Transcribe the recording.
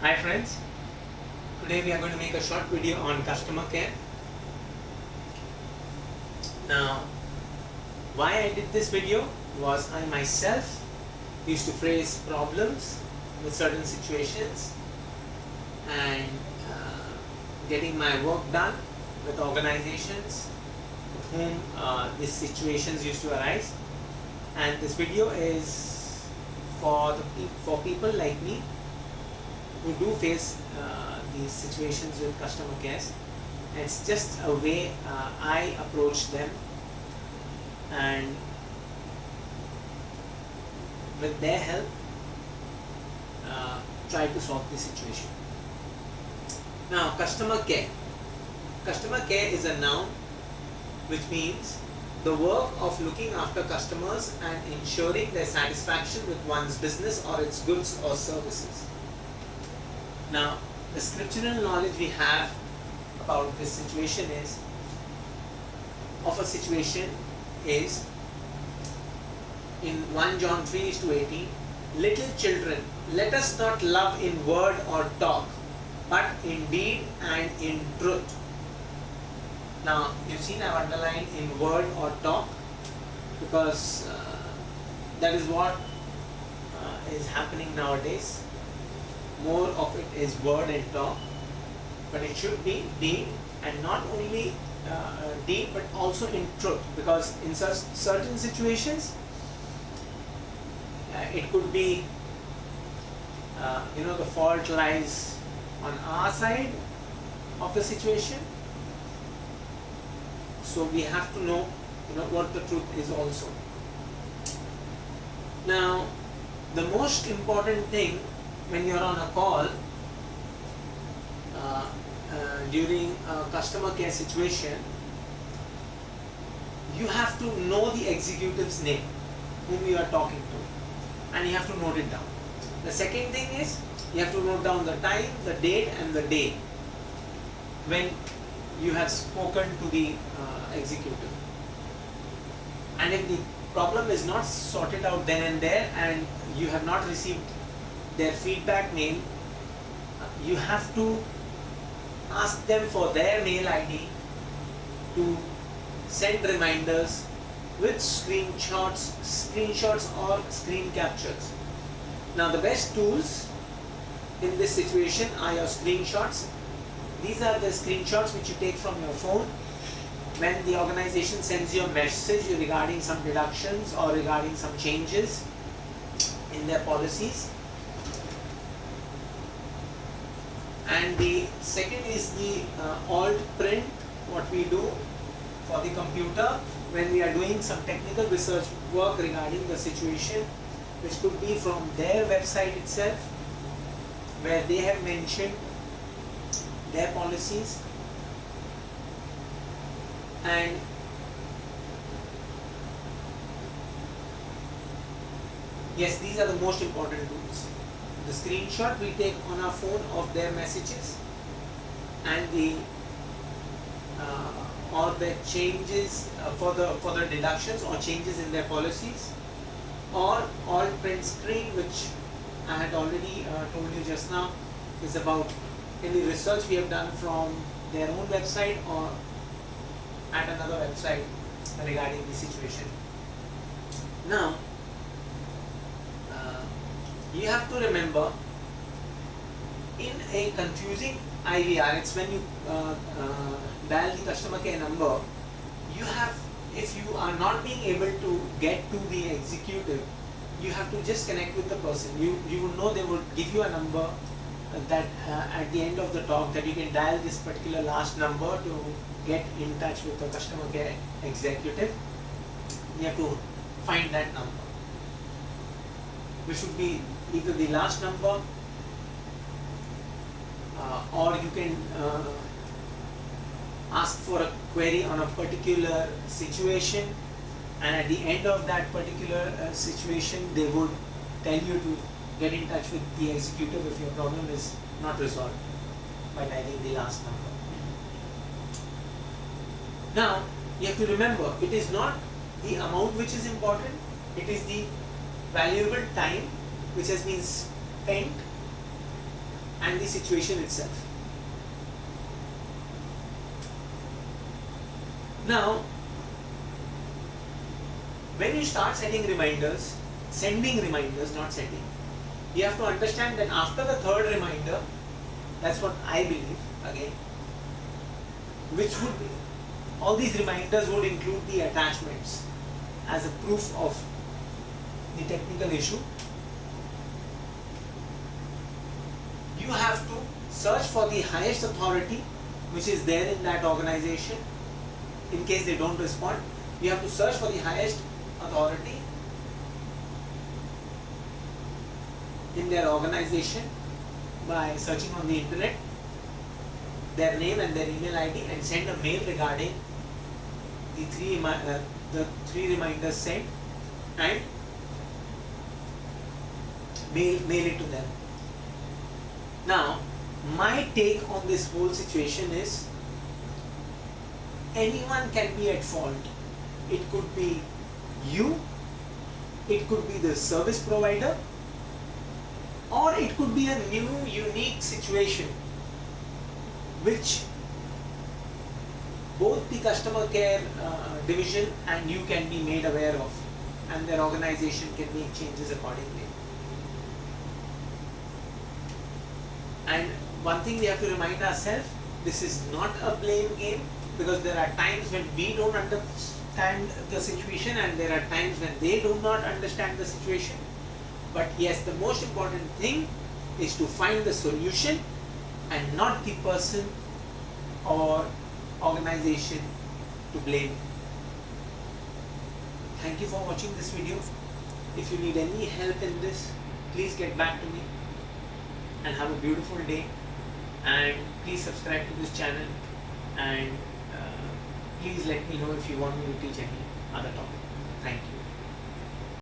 Hi friends, today we are going to make a short video on customer care. Now, why I did this video was I myself used to face problems with certain situations and getting my work done with organizations with whom these situations used to arise, and this video is for people like me who do face these situations with customer care. And it's just a way I approach them, and with their help try to solve the situation. Now, customer care. Customer care is a noun which means the work of looking after customers and ensuring their satisfaction with one's business or its goods or services. Now, the scriptural knowledge we have about this situation is in 1 John 3:18, little children, let us not love in word or talk, but in deed and in truth. Now, you've seen I've underlined in word or talk because that is what is happening nowadays. More of it is word and talk, but it should be deed, and not only deed but also in truth, because in certain situations it could be the fault lies on our side of the situation, so we have to know what the truth is also. Now, the most important thing when you're on a call during a customer care situation, you have to know the executive's name whom you are talking to, and you have to note it down. The second thing is you have to note down the time, the date and the day when you have spoken to the executive. And if the problem is not sorted out then and there, and you have not received their feedback mail, you have to ask them for their mail ID to send reminders with screenshots or screen captures. Now, the best tools in this situation are your screenshots. These are the screenshots which you take from your phone when the organization sends you a message regarding some deductions or regarding some changes in their policies. And the second is the alt print, what we do for the computer when we are doing some technical research work regarding the situation, which could be from their website itself, where they have mentioned their policies. And yes, these are the most important tools. The screenshot we take on our phone of their messages, and the or the changes for the deductions or changes in their policies, or alt print screen, which I had already told you just now, is about any research we have done from their own website or at another website regarding the situation. Now, you have to remember, in a confusing IVR, it's when you dial the customer care number, if you are not being able to get to the executive, you have to just connect with the person. You would know they would give you a number that at the end of the talk, that you can dial this particular last number to get in touch with the customer care executive. You have to find that number, which should be either the last number or you can ask for a query on a particular situation, and at the end of that particular situation they would tell you to get in touch with the executive if your problem is not resolved by dialing the last number. Now, you have to remember, it is not the amount which is important, it is the valuable time which has been spent and the situation itself. Now, when you start setting reminders, sending reminders, not setting, you have to understand that after the third reminder, that's what I believe, again, which would be, all these reminders would include the attachments as a proof of the technical issue. You have to search for the highest authority which is there in that organization. In case they don't respond, you have to search for the highest authority in their organization by searching on the internet their name and their email ID and send a mail regarding the three reminders sent and mail it to them. Now, my take on this whole situation is anyone can be at fault. It could be you, it could be the service provider, or it could be a new unique situation which both the customer care division and you can be made aware of, and their organization can make changes accordingly. And one thing we have to remind ourselves, this is not a blame game, because there are times when we don't understand the situation and there are times when they do not understand the situation. But yes, the most important thing is to find the solution and not the person or organization to blame. Thank you for watching this video. If you need any help in this, please get back to me, and have a beautiful day. And please subscribe to this channel, and please let me know if you want me to teach any other topic. Thank you.